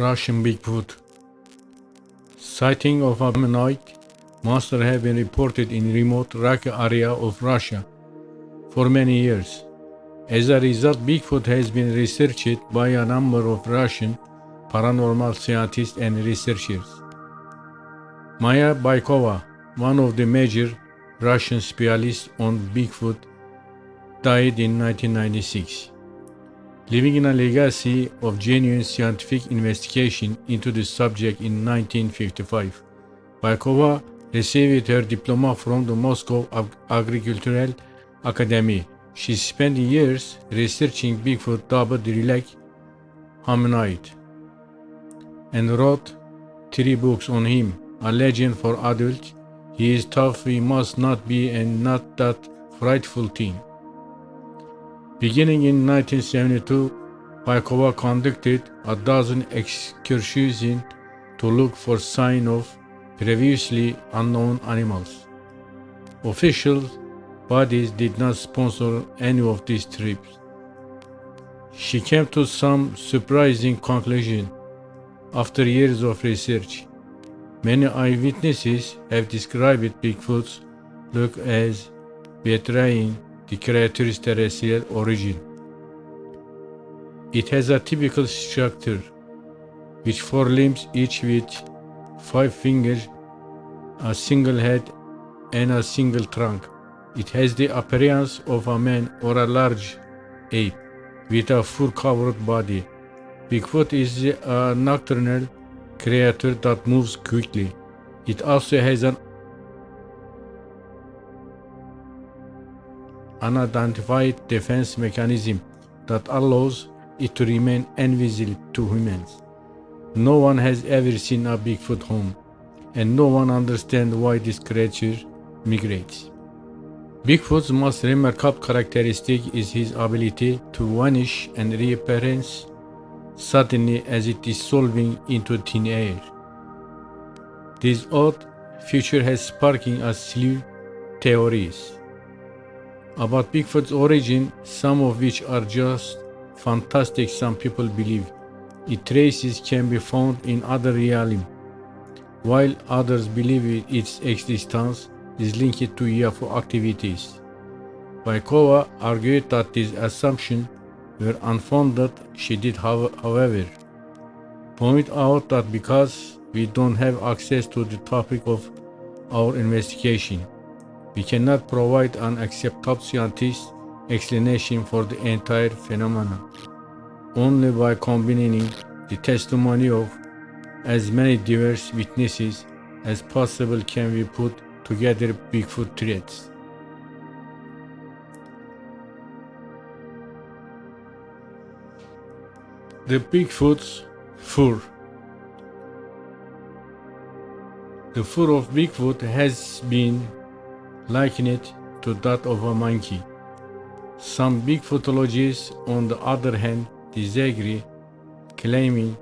Russian Bigfoot. Sighting of a humanoid monster have been reported in remote rocky area of Russia for many years. As a result, Bigfoot has been researched by a number of Russian paranormal scientists and researchers. Maya Bykova, one of the major Russian specialists on Bigfoot, died in 1996, leaving a legacy of genuine scientific investigation into the subject. In 1955, Bykova received her diploma from the Moscow Agricultural Academy. She spent years researching Bigfoot double-like hominoid and wrote 3 books on him. A legend for adults, he is tough, we must not be, and not that frightful thing. Beginning in 1972, Bykova conducted a dozen excursions to look for signs of previously unknown animals. Official bodies did not sponsor any of these trips. She came to some surprising conclusion after years of research. Many eyewitnesses have described Bigfoot's look as betraying the creature's terrestrial origin. It has a typical structure, with 4 limbs, each with 5 fingers, a single head, and a single trunk. It has the appearance of a man or a large ape with a fur-covered body. Bigfoot is a nocturnal creature that moves quickly. It also has an unidentified defense mechanism that allows it to remain invisible to humans. No one has ever seen a Bigfoot home, and no one understands why this creature migrates. Bigfoot's most remarkable characteristic is his ability to vanish and reappearance suddenly as it is dissolving into thin air. This odd feature has sparked a slew theories about Bigfoot's origin, some of which are just fantastic. Some people believe its traces can be found in other realms, while others believe its existence is linked to UFO activities. Bykova argued that these assumptions were unfounded. She did, however, point out that because we don't have access to the topic of our investigation, we cannot provide an acceptable scientific explanation for the entire phenomenon. Only by combining the testimony of as many diverse witnesses as possible can we put together Bigfoot threads. The Bigfoot's fur. The fur of Bigfoot has been likened to that of a monkey. Some Bigfootologists, on the other hand, disagree, claiming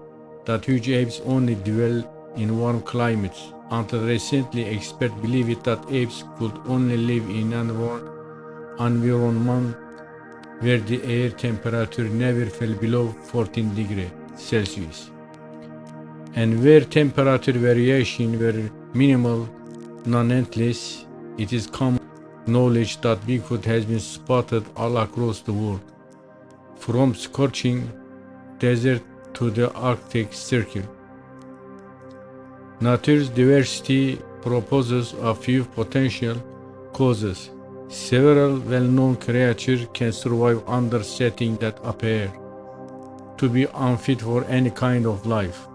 that huge apes only dwell in warm climates. Until recently, experts believed that apes could only live in an environment where the air temperature never fell below 14 degrees Celsius, and where temperature variations were minimal. Nonetheless, it is common knowledge that Bigfoot has been spotted all across the world, from scorching desert to the Arctic Circle. Nature's diversity proposes a few potential causes. Several well-known creatures can survive under settings that appear to be unfit for any kind of life.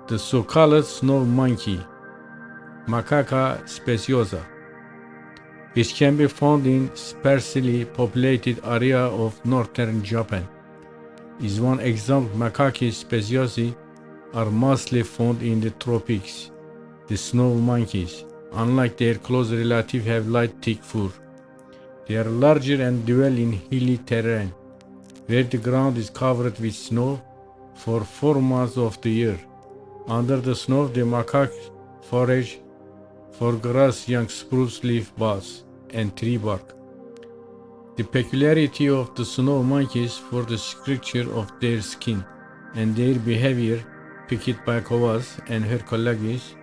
The so-called snow monkey, Macaca speciosa, which can be found in sparsely populated area of northern Japan, is one example. Macaca speciosa are mostly found in the tropics. The snow monkeys, unlike their close relatives, have light, thick fur. They are larger and dwell in hilly terrain, where the ground is covered with snow for 4 months of the year. Under the snow, the macaques forage for grass, young spruce leaf buds, and tree bark. The peculiarity of the snow monkeys for the structure of their skin and their behavior piqued Bykov's and her colleagues'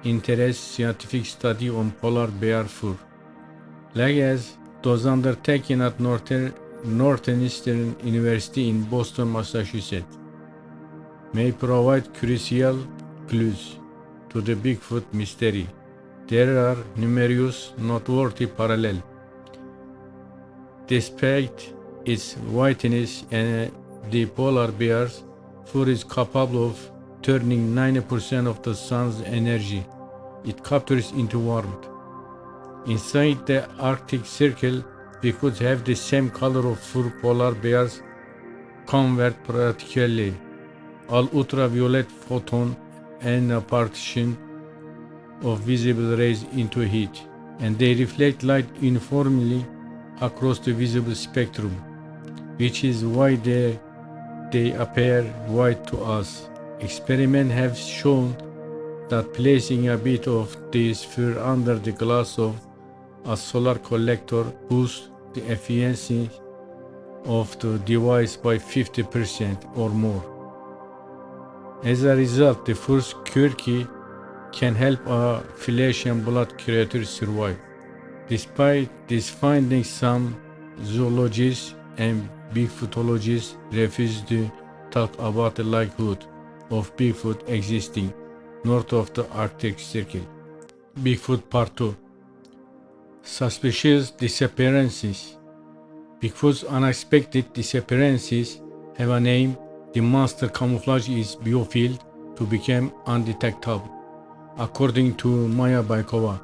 interest scientific study on polar bear fur, like as those undertaken at Northeastern University in Boston, Massachusetts, may provide crucial clues to the Bigfoot mystery. There are numerous noteworthy parallels. Despite its whiteness and the polar bear's fur is capable of turning 90% of the sun's energy it captures into warmth. Inside the Arctic Circle, Bigfoots have the same color of fur polar bears convert practically all ultraviolet photon and a partition of visible rays into heat, and they reflect light uniformly across the visible spectrum, which is why they appear white to us. Experiments have shown that placing a bit of this fur under the glass of a solar collector boosts the efficiency of the device by 50% or more. As a result, the fur's quirky can help a flesh and blood creature survive. Despite these findings, some zoologists and Bigfootologists refuse to talk about the likelihood of Bigfoot existing north of the Arctic Circle. Bigfoot Part 2. Suspicious disappearances. Bigfoot's unexpected disappearances have a name. The monster camouflage is biofiled to become undetectable, according to Maya Bykov.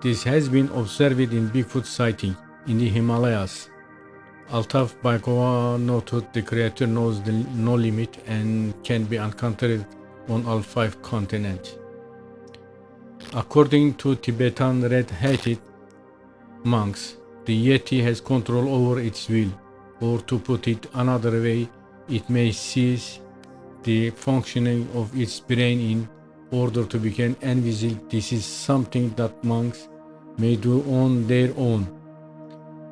This has been observed in Bigfoot sighting in the Himalayas. Although Bykov noted the creature knows no limit and can be encountered on all 5 continents. According to Tibetan red-hatted monks, the Yeti has control over its will, or to put it another way, it may cease the functioning of its brain in order to become invisible. This is something that monks may do on their own.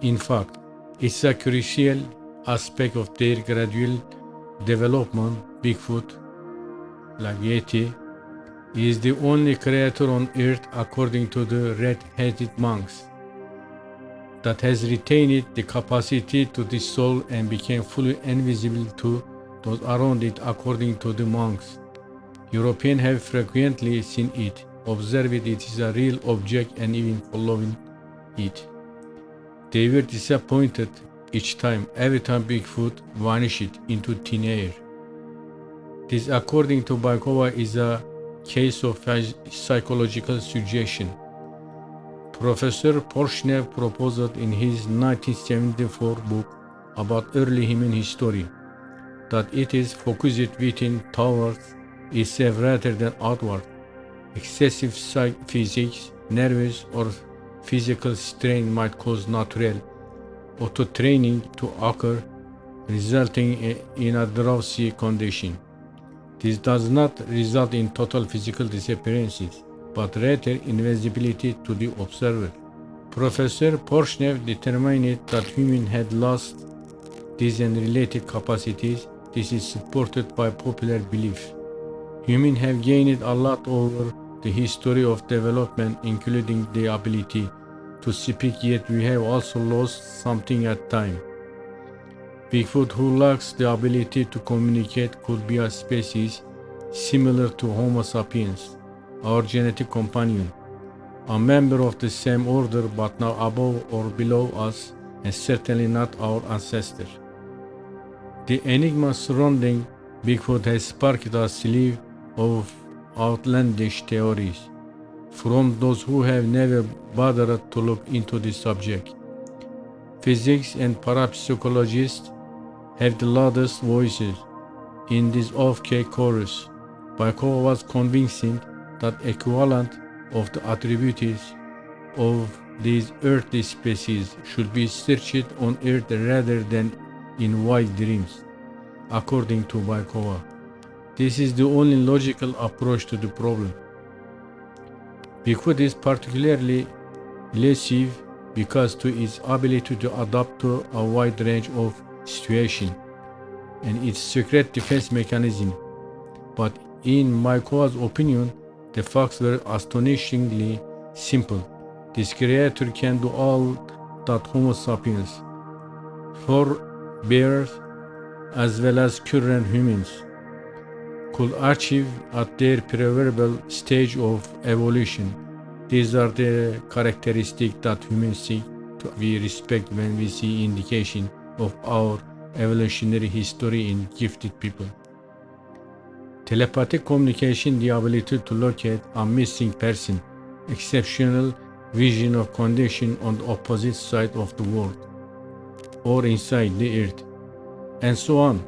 In fact, it's a crucial aspect of their gradual development. Bigfoot, like Yeti, is the only creature on Earth, according to the red-hatted monks, that has retained the capacity to dissolve and became fully invisible to those around it, according to the monks. Europeans have frequently seen it, observed it is a real object, and even following it. They were disappointed each time, every time Bigfoot vanished into thin air. This, according to Bykov, is a case of psychological suggestion. Professor Porshnev proposed in his 1974 book about early human history that it is focused within towards itself rather than outward. Excessive physics, nervous or physical strain might cause natural auto-training to occur, resulting in a drowsy condition. This does not result in total physical disappearances, but rather invisibility to the observer. Professor Porshnev determined that humans had lost these and related capacities. This is supported by popular belief. Humans have gained a lot over the history of development, including the ability to speak, yet we have also lost something at times. Bigfoot, who lacks the ability to communicate, could be a species similar to Homo sapiens, our genetic companion, a member of the same order but now above or below us, and certainly not our ancestor. The enigma surrounding Bigfoot has sparked a slew of outlandish theories from those who have never bothered to look into this subject. Physics and parapsychologists have the loudest voices in this off-key chorus. Bykov was convincing that equivalent of the attributes of these earthly species should be searched on Earth rather than in wild dreams, according to Bykov. This is the only logical approach to the problem. Bigfoot is particularly elusive because to its ability to adapt to a wide range of situations. and its secret defense mechanism. But in Bykova's opinion, the facts were astonishingly simple. This creature can do all that Homo sapiens, forebears as well as current humans, could achieve at their preverbal stage of evolution. These are the characteristics that humans seek to be respect when we see indication of our evolutionary history in gifted people. Telepathic communication, the ability to locate a missing person, exceptional vision of condition on the opposite side of the world, or inside the earth, and so on.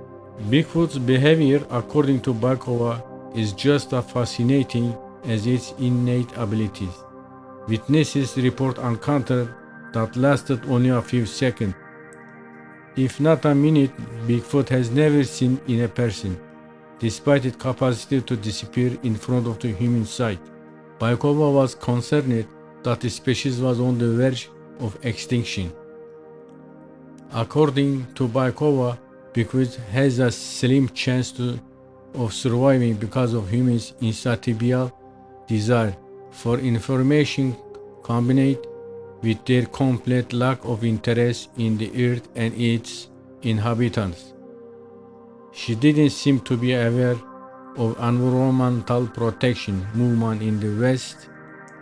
Bigfoot's behavior, according to Bykova, is just as fascinating as its innate abilities. Witnesses report encounters that lasted only a few seconds, if not a minute. Bigfoot has never seen in a person, despite its capacity to disappear in front of the human sight. Bykova was concerned that the species was on the verge of extinction. According to Bykova, Bigfoot has a slim chance of surviving because of humans' insatiable desire for information combined with their complete lack of interest in the earth and its inhabitants. She didn't seem to be aware of environmental protection movement in the West,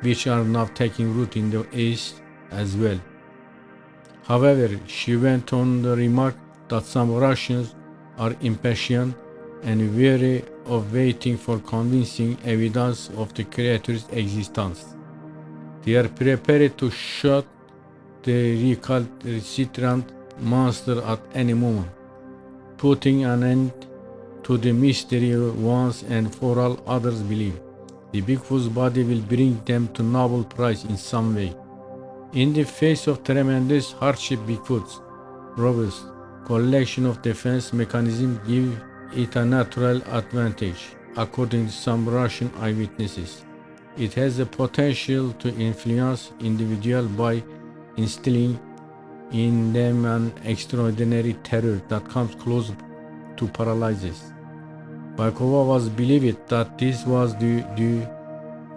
which are now taking root in the East as well. However, she went on to remark that some Russians are impatient and weary of waiting for convincing evidence of the creature's existence. They are prepared to shoot the recalcitrant monster at any moment, putting an end to the mystery once and for all. Others believe the Bigfoot's body will bring them to Nobel Prize in some way. In the face of tremendous hardship, Bigfoot's robust collection of defense mechanisms give it a natural advantage, according to some Russian eyewitnesses. It has the potential to influence individuals by instilling in them an extraordinary terror that comes close to paralysis. Bykova was believed that this was due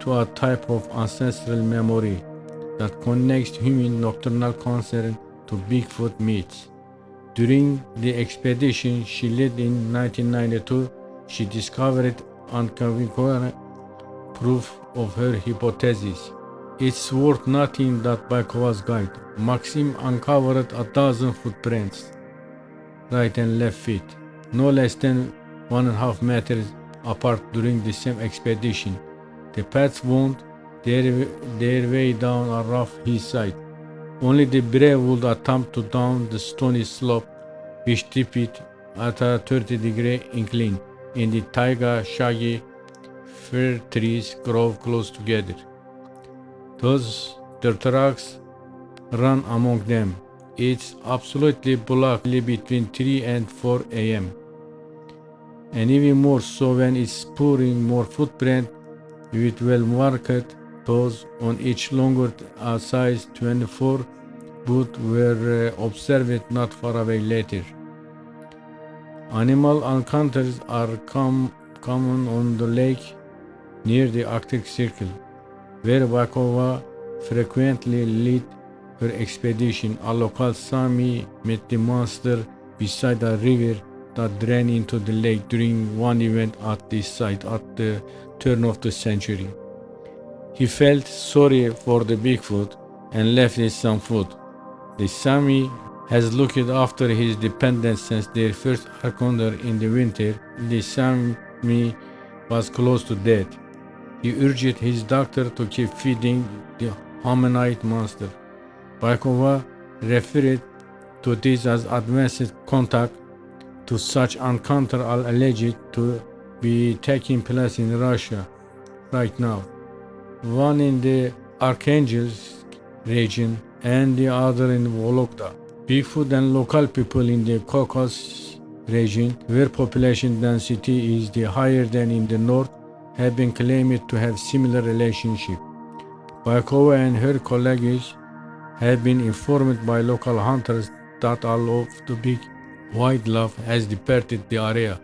to a type of ancestral memory that connects human nocturnal concern to Bigfoot myths. During the expedition she led in 1992, she discovered unconvincing proof of her hypothesis. It's worth noting that Bykova's guide, Maxim, uncovered a dozen footprints, right and left feet, no less than 1.5 meters apart during the same expedition. The paths wound their way down a rough hillside. Only the brave would attempt to down the stony slope, which dipped at a 30-degree incline in the taiga. Shaggy fir trees grow close together. The tracks run among them. It's absolutely black between 3 and 4 a.m. and even more so when it's pouring. More footprints with well-marked toes on each longer size 24 boot were observed not far away later. Animal encounters are common on the lake near the Arctic Circle, where Bykova frequently led her expedition. A local Sami met the monster beside a river that drained into the lake during one event at this site at the turn of the century. He felt sorry for the Bigfoot and left it some food. The Sami has looked after his dependents since their first encounter in the winter. The Sami was close to death. He urged his doctor to keep feeding the hominid monster. Bykova referred to this as advanced contact. To such encounter are alleged to be taking place in Russia right now, one in the Archangels region and the other in Vologda. Bigfoot and local people in the Caucasus region, where population density is the higher than in the north, have been claimed to have similar relationship. Bykova and her colleagues have been informed by local hunters that all of the big wildlife has departed the area.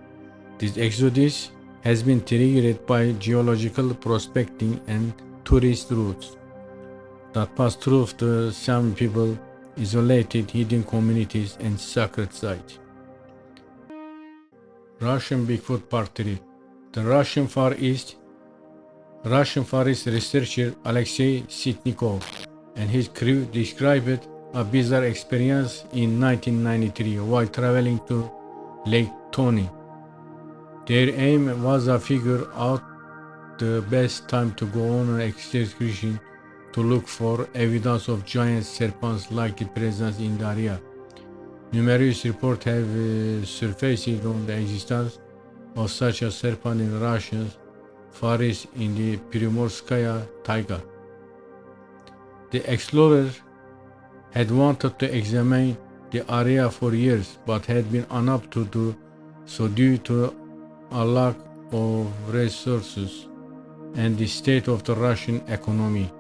This exodus has been triggered by geological prospecting and tourist routes that pass through the Sami people, isolated hidden communities, and sacred sites. Russian Bigfoot Part 3. The Russian Far East researcher Alexei Sitnikov and his crew described a bizarre experience in 1993 while traveling to Lake Tony. Their aim was to figure out the best time to go on an excursion to look for evidence of giant serpents likely presence in the area. Numerous reports have surfaced on the existence of such a serpent in Russia's Far East in the Primorskaya taiga. The explorers had wanted to examine the area for years but had been unable to do so due to a lack of resources and the state of the Russian economy.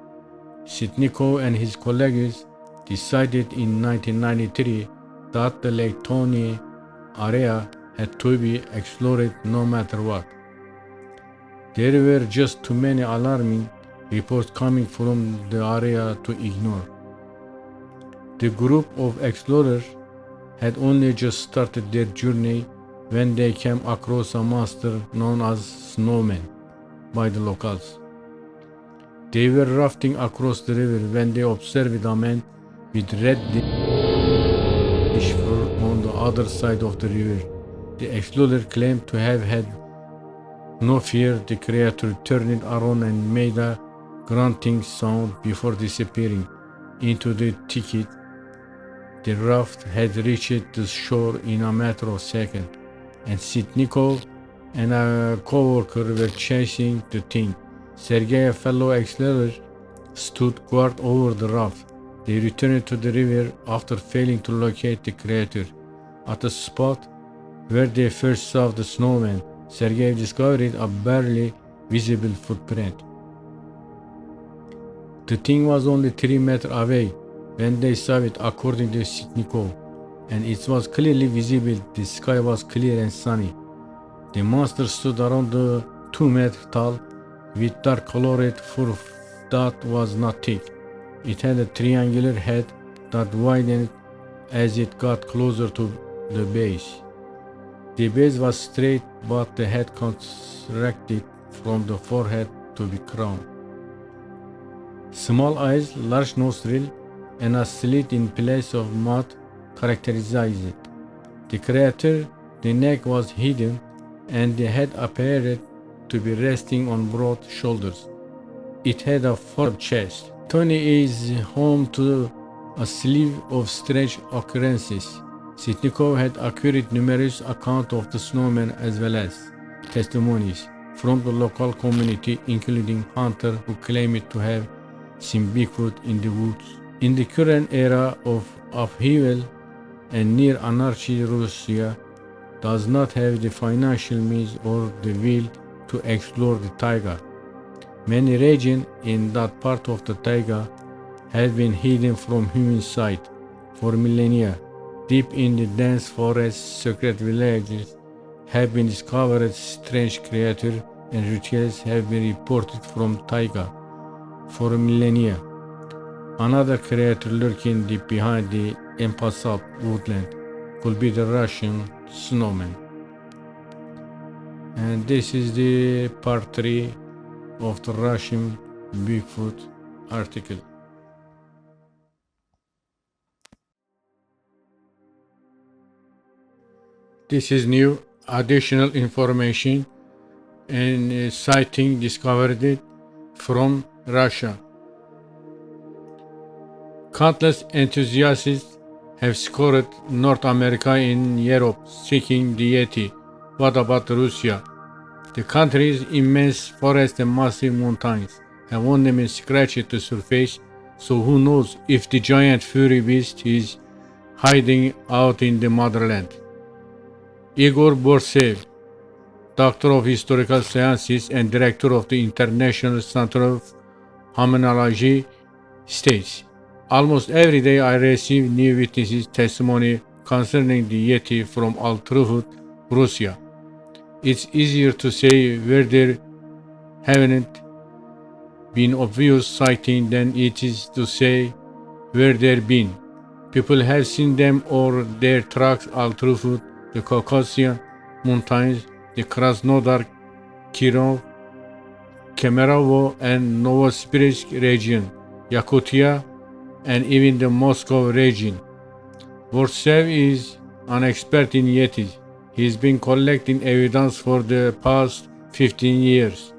Sitnikov and his colleagues decided in 1993 that the Lake Tony area had to be explored no matter what. There were just too many alarming reports coming from the area to ignore. The group of explorers had only just started their journey when they came across a monster known as snowman by the locals. They were rafting across the river when they observed a man with red fur on the other side of the river. The explorer claimed to have had no fear. The creature turned around and made a grunting sound before disappearing into the thicket. The raft had reached the shore in a matter of seconds, and Sitnikov and a co-worker were chasing the thing. Sergei, a fellow explorer, stood guard over the raft. They returned to the river after failing to locate the creature. At the spot where they first saw the snowman, Sergei discovered a barely visible footprint. The thing was only 3 meters away when they saw it, according to Sitnikov, and it was clearly visible. The sky was clear and sunny. The monster stood around 2 meters tall, with dark-colored fur that was not thick. It had a triangular head that widened as it got closer to the base. The base was straight, but the head contracted from the forehead to the crown. Small eyes, large nostril, and a slit in place of mouth characterized it. The creature, the neck was hidden, and the head appeared to be resting on broad shoulders. It had a full chest. Tony is home to a slew of strange occurrences. Sitnikov had acquired numerous accounts of the snowman as well as testimonies from the local community, including hunters who claimed to have seen Bigfoot in the woods. In the current era of upheaval and near anarchy, Russia does not have the financial means or the will to explore the taiga. Many regions in that part of the taiga have been hidden from human sight for millennia. Deep in the dense forest, secret villages have been discovered. Strange creatures and rituals have been reported from taiga for millennia. Another creature lurking deep behind the impassable woodland could be the Russian snowman. And this is the part 3 of the Russian Bigfoot article. This is new additional information and sighting discovered from Russia. Countless enthusiasts have scoured North America and Europe seeking the Yeti. What about Russia? The country's immense forests and massive mountains have only been scratched at the surface, so who knows if the giant furry beast is hiding out in the Motherland. Igor Borsev, Doctor of Historical Sciences and Director of the International Center of Hominology, states, "Almost every day I receive new witnesses' testimony concerning the Yeti from Altruhut, Russia. It's easier to say where there haven't been obvious sightings than it is to say where there been. People have seen them or their tracks Altruhut, the Caucasus Mountains, the Krasnodar, Kirov, Kemerovo and Novosibirsk Region, Yakutia, and even the Moscow region. Vorsev is an expert in Yetis. He's been collecting evidence for the past 15 years.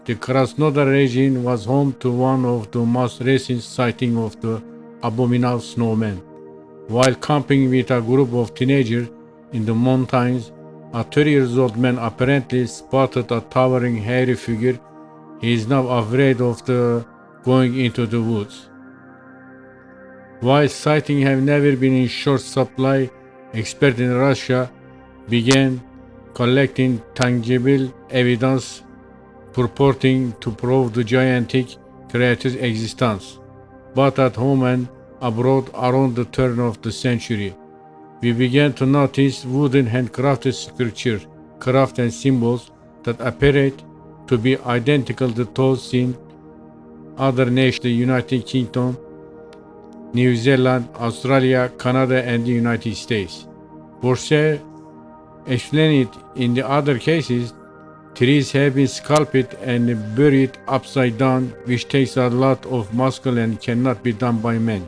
The Krasnodar region was home to one of the most recent sightings of the abominable snowman. While camping with a group of teenagers in the mountains, a 30-year-old man apparently spotted a towering hairy figure. He is now afraid of going into the woods. While sightings have never been in short supply, experts in Russia began collecting tangible evidence purporting to prove the gigantic creature's existence. But at home and abroad around the turn of the century, we began to notice wooden handcrafted sculptures, crafts and symbols that appeared to be identical to those in other nations, the United Kingdom, New Zealand, Australia, Canada, and the United States. Borse explained it in the other cases, trees have been sculpted and buried upside down, which takes a lot of muscle and cannot be done by men.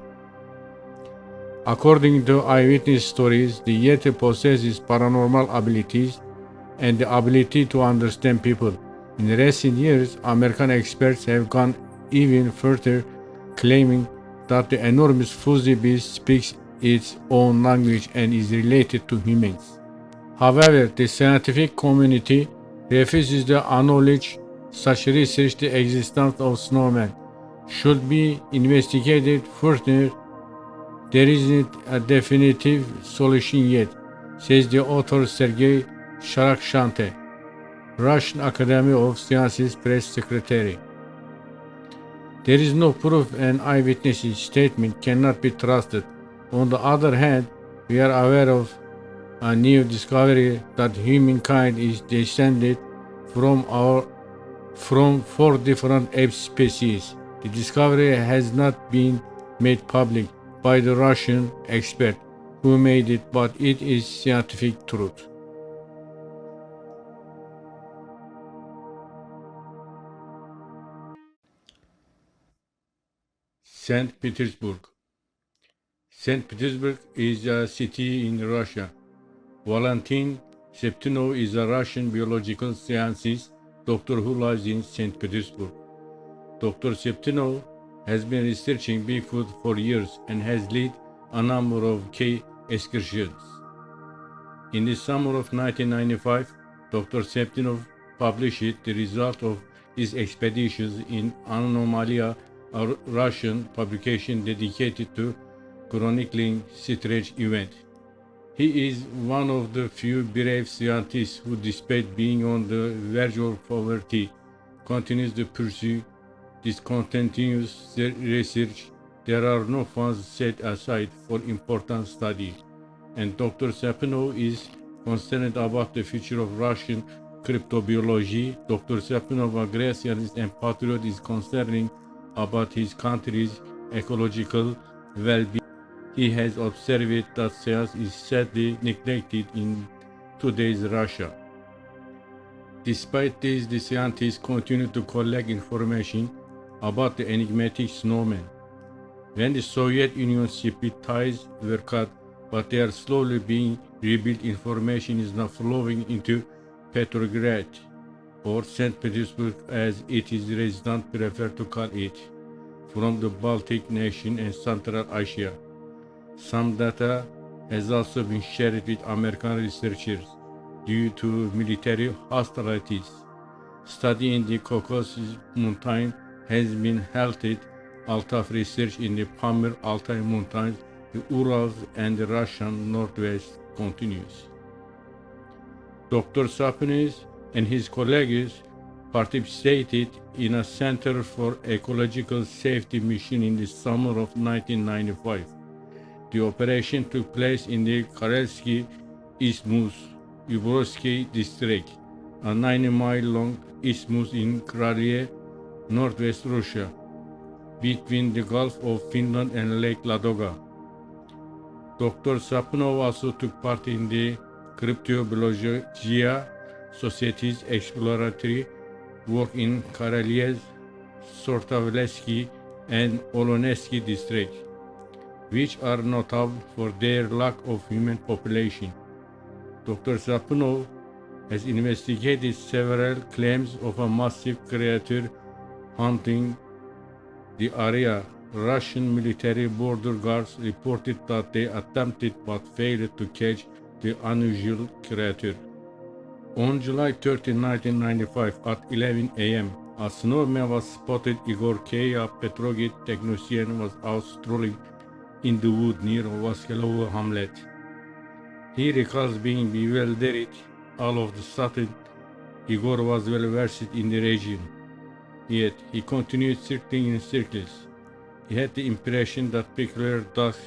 According to eyewitness stories, the Yeti possesses paranormal abilities and the ability to understand people. In recent years, American experts have gone even further, claiming that the enormous fuzzy beast speaks its own language and is related to humans. However, the scientific community refuses to acknowledge such research. The existence of snowmen should be investigated further. There isn't a definitive solution yet, says the author Sergei Sharakshante, Russian Academy of Sciences press secretary. There is no proof and eyewitness statement cannot be trusted. On the other hand, we are aware of a new discovery that humankind is descended from 4 different ape species. The discovery has not been made public by the Russian expert who made it, but it is scientific truth. St. Petersburg. St. Petersburg is a city in Russia. Valentin Septunov is a Russian biological sciences doctor who lives in St. Petersburg. Dr. Septunov has been researching Bigfoot for years and has led a number of key excursions. In the summer of 1995, Dr. Septunov published the result of his expeditions in Anomalia, a Russian publication dedicated to chronicling strange events. He is one of the few brave scientists who, despite being on the verge of poverty, continues to pursue this continuous research. There are no funds set aside for important study, and Dr. Septunov is concerned about the future of Russian cryptobiology. Dr. Septunov, a creationist and patriot, is concerned about his country's ecological well-being. He has observed that science is sadly neglected in today's Russia. Despite this, the scientists continue to collect information about the enigmatic snowman. When the Soviet Union's ship ties were cut, but they are slowly being rebuilt, information is now flowing into Petrograd, or St. Petersburg as its residents prefer to call it, from the Baltic nation and Central Asia. Some data has also been shared with American researchers due to military hostilities. Studying the Caucasus Mountains has been halted. Altai research in the Pamir Altai Mountains, the Urals, and the Russian Northwest continues. Dr. Sapnis and his colleagues participated in a Center for Ecological Safety mission in the summer of 1995. The operation took place in the Karelsky Isthmus, Yugorsky district, a 90-mile-long isthmus in Crimea, northwest Russia, between the Gulf of Finland and Lake Ladoga. Dr. Sapunov also took part in the Cryptobiologia Society's exploratory work in Karelia's Sortavelesky and Olonesky districts, which are notable for their lack of human population. Dr. Sapunov has investigated several claims of a massive creature haunting the area. Russian military border guards reported that they attempted but failed to catch the unusual creature. On July 13, 1995 at 11 a.m., a snowman was spotted. Igor K., a petroglyph technician, was out strolling in the wood near Vaskelovo hamlet. He recalls being bewildered. All of a sudden, Igor was well versed in the region. Yet, he continued circling in circles. He had the impression that peculiar dusk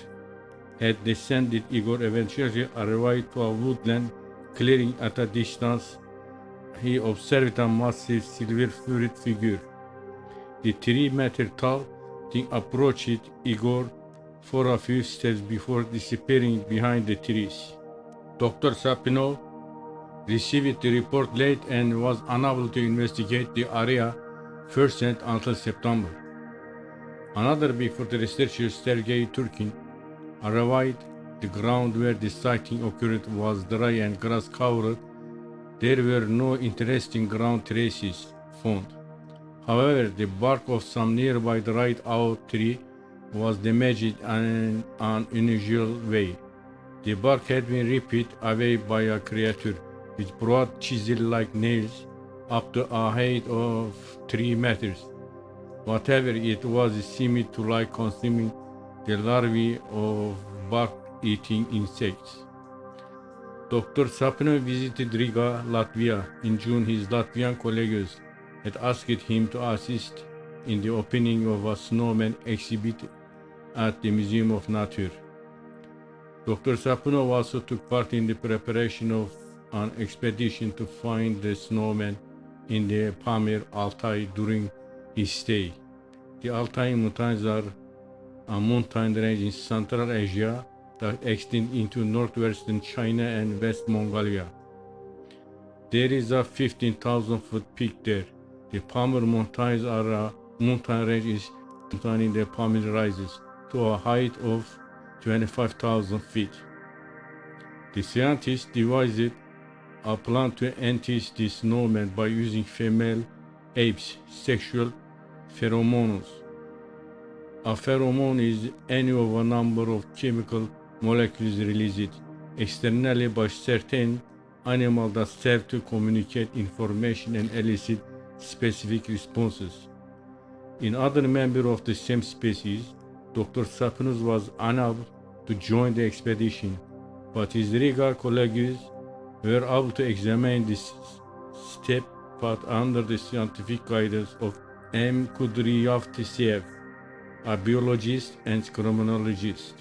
had descended. Igor eventually arrived to a woodland clearing at a distance. He observed a massive silver-furred figure. The 3-meter-tall thing approached Igor for a few steps before disappearing behind the trees. Dr. Sapinov received the report late and was unable to investigate the area firsthand until September. Another Bigfoot researcher, Sergei Turkin, arrived. The ground where the sighting occurred was dry and grass-covered. There were no interesting ground traces found. However, the bark of some nearby dried-out tree was damaged in an unusual way. The bark had been ripped away by a creature with broad chisel-like nails up to a height of 3 meters. Whatever it was, it seemed to like consuming the larvae of bark-eating insects. Dr. Sapinov visited Riga, Latvia in June. His Latvian colleagues had asked him to assist in the opening of a snowman exhibit at the Museum of Nature. Dr. Sapinov also took part in the preparation of an expedition to find the snowman in the Pamir Altai during his stay. The Altai Mountains are a mountain range in Central Asia that extend into northwestern China and West Mongolia. There is a 15,000-foot peak there. The Pamir Mountains are a mountain range in the Pamir rises to a height of 25,000 feet. The scientists devised a plan to entice the snowman by using female apes' sexual pheromones. A pheromone is any of a number of chemical molecules released externally by certain animals that serve to communicate information and elicit specific responses. In other members of the same species, Dr. Sapinov was unable to join the expedition, but his Riga colleagues were able to examine this step path under the scientific guidance of M. Kudryavtsev, a biologist and criminologist.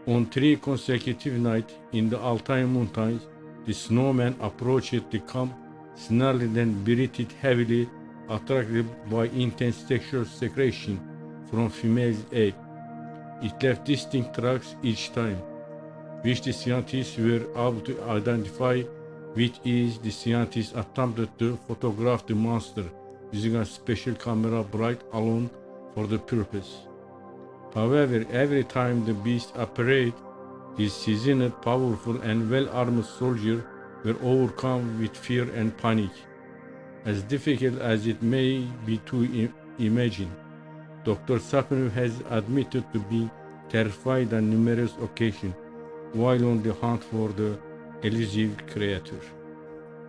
On 3 consecutive nights in the Altai Mountains, the snowman approached the camp, snarling and breathed heavily, attracted by intense sexual secretion from female ape. It left distinct tracks each time, which the scientists were able to identify with ease. The scientists attempted to photograph the monster using a special camera brought along for the purpose. However, every time the beast appeared, his seasoned, powerful, and well-armed soldiers were overcome with fear and panic. As difficult as it may be to imagine, Dr. Sapinov has admitted to being terrified on numerous occasions while on the hunt for the elusive creature.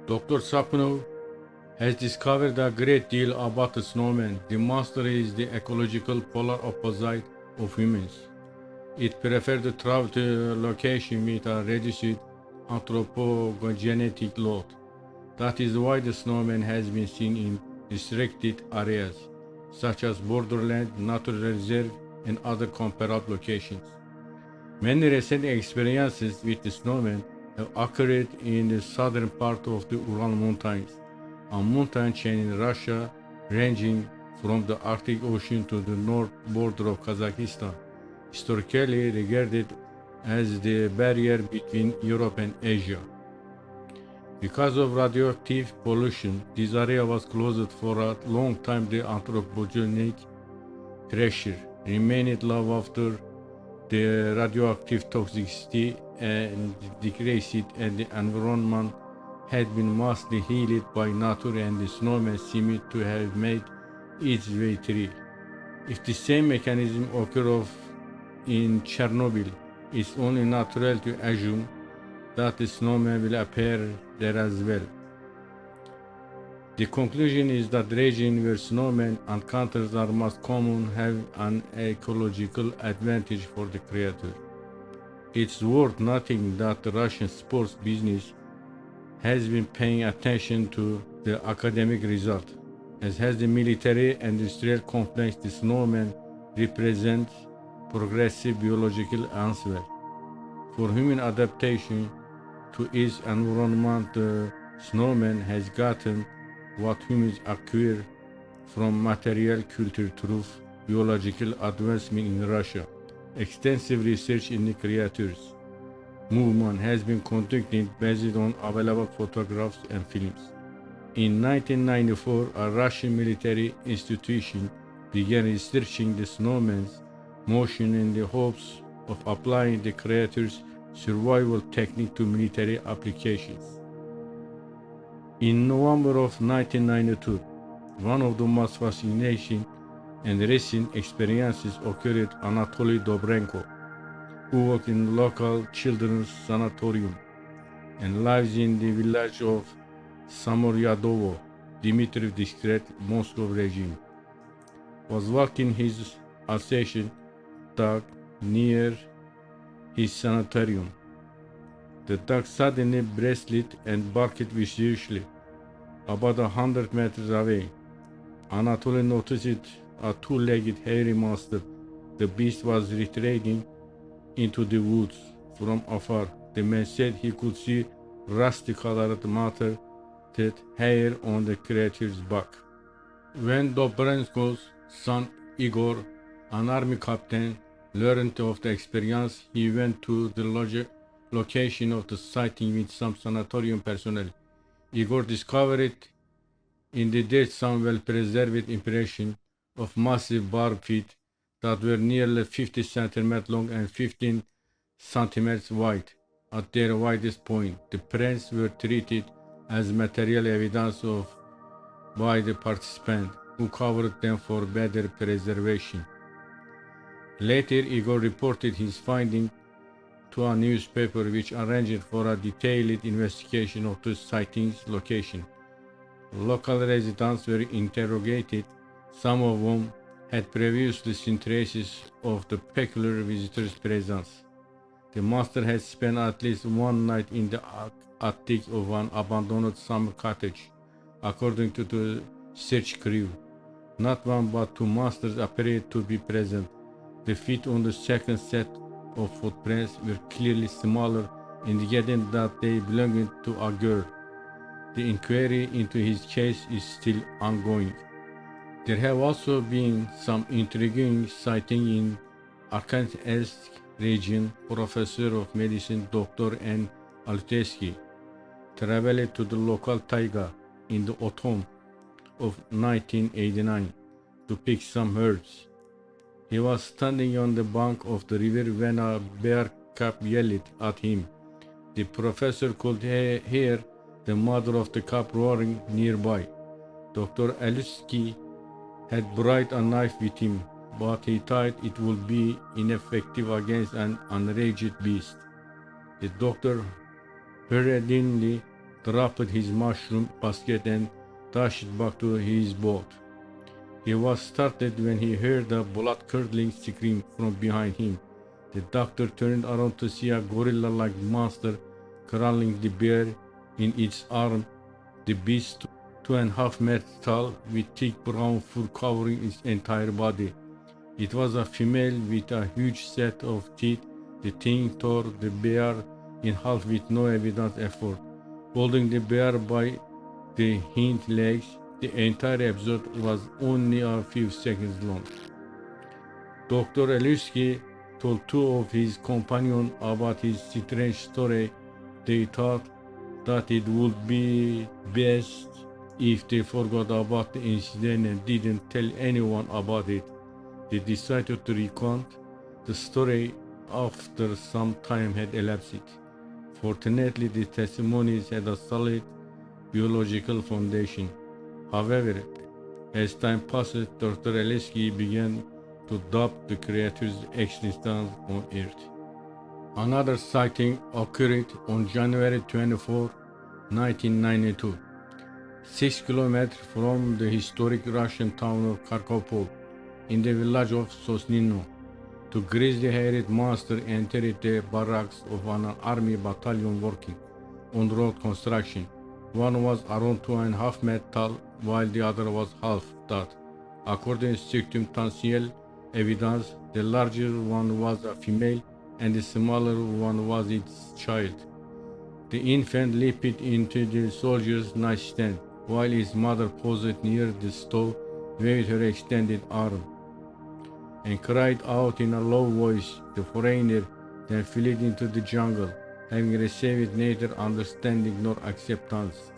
Dr. Sapinov has discovered a great deal about the snowman. The monster is the ecological polar opposite of humans. It prefers to travel to a location with a reduced anthropogenetic load. That is why the snowman has been seen in restricted areas, such as borderland, natural reserve, and other comparable locations. Many recent experiences with the snowman have occurred in the southern part of the Ural Mountains, a mountain chain in Russia ranging from the Arctic Ocean to the north border of Kazakhstan, historically regarded as the barrier between Europe and Asia. Because of radioactive pollution, this area was closed for a long time. The anthropogenic pressure remained low after the radioactive toxicity and decreased, and the environment had been mostly healed by nature, and the snowman seemed to have made its way through. If the same mechanism occurs in Chernobyl, it's only natural to assume that the snowman will appear there as well. The conclusion is that regions where snowmen encounters are most common have an ecological advantage for the creature. It's worth noting that the Russian sports business has been paying attention to the academic result, as has the military-industrial complex. The snowman represents progressive biological answer for human adaptation to its environment. The snowman has gotten what humans acquire from material culture through biological advancement in Russia. Extensive research in the creatures movement has been conducted based on available photographs and films. In 1994, a Russian military institution began researching the snowman's motion in the hopes of applying the creature's survival technique to military applications. In November of 1992, one of the most fascinating and recent experiences occurred. Anatoly Dobrenko, who worked in the local children's sanatorium and lives in the village of Samoryadovo, Dmitriv district, Moscow region, was walking his Alsatian dog near his sanatorium. The dog suddenly bristled and barked viciously. About 100 meters away, Anatoly noticed a two-legged hairy monster. The beast was retreating into the woods from afar. The man said he could see rusty-colored matted hair on the creature's back. When Dobrensko's son Igor, an army captain, learned of the experience, he went to the location of the sighting with some sanatorium personnel. Igor discovered in the dirt some well-preserved impression of massive barbed feet that were nearly 50 centimeters long and 15 centimeters wide. At their widest point, the prints were treated as material evidence by the participant, who covered them for better preservation. Later, Igor reported his finding to a newspaper, which arranged for a detailed investigation of the sighting's location. Local residents were interrogated. Some of whom had previously seen traces of the peculiar visitor's presence. The monster had spent at least one night in the attic of an abandoned summer cottage, according to the search crew. Not one but two monsters appeared to be present. The feet on the second set of footprints were clearly smaller, indicating that they belonged to a girl. The inquiry into his case is still ongoing. There have also been some intriguing sightings in Archangelsk region. Professor of medicine Dr. N. Alutesky traveled to the local taiga in the autumn of 1989 to pick some herbs. He was standing on the bank of the river when a bear cub yelled at him. The professor could hear the mother of the cub roaring nearby. Dr. Alutesky had brought a knife with him, but he thought it would be ineffective against an enraged beast. The doctor hurriedly dropped his mushroom basket and dashed back to his boat. He was startled when he heard a blood-curdling scream from behind him. The doctor turned around to see a gorilla-like monster crawling the bear in its arm. The beast, 2.5 meters tall, with thick brown fur covering its entire body. It was a female with a huge set of teeth The thing tore the bear in half with no evident effort, holding the bear by the hind legs. The entire episode was only a few seconds long. Dr. Eluski told two of his companions about his strange story. They thought that it would be best if they forgot about the incident and didn't tell anyone about it. They decided to recount the story after some time had elapsed. Fortunately, the testimonies had a solid biological foundation. However, as time passed, Dr. Eluski began to doubt the creature's existence on Earth. Another sighting occurred on January 24, 1992, 6 kilometers from the historic Russian town of Kharkov, in the village of Sosnino. Two grizzly-haired monsters entered the barracks of an army battalion working on road construction. One was around 2.5 meters tall, while the other was half that. According to circumstantial evidence, the larger one was a female and the smaller one was its child. The infant leaped into the soldier's nightstand, while his mother paused near the stove, waved her extended arm, and cried out in a low voice. The foreigner then fled into the jungle, having received neither understanding nor acceptance.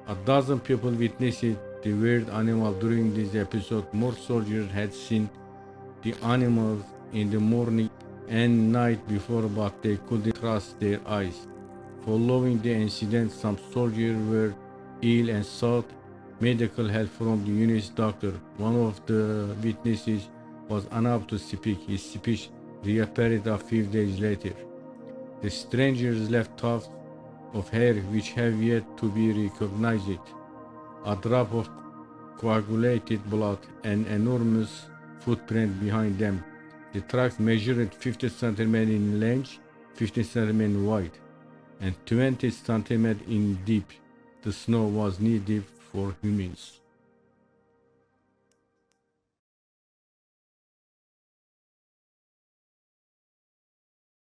A dozen people witnessed the weird animal during this episode. More soldiers had seen the animals in the morning and night before, but they couldn't trust their eyes. Following the incident, some soldiers were ill and sought medical help from the unit's doctor. One of the witnesses was unable to speak. His speech reappeared a few days later. The strangers left tufts of hair which have yet to be recognized, a drop of coagulated blood, and enormous footprint behind them. The tracks measured 50 centimeters in length, 15 centimeters wide, and 20 centimeters in depth. The snow was knee deep for humans.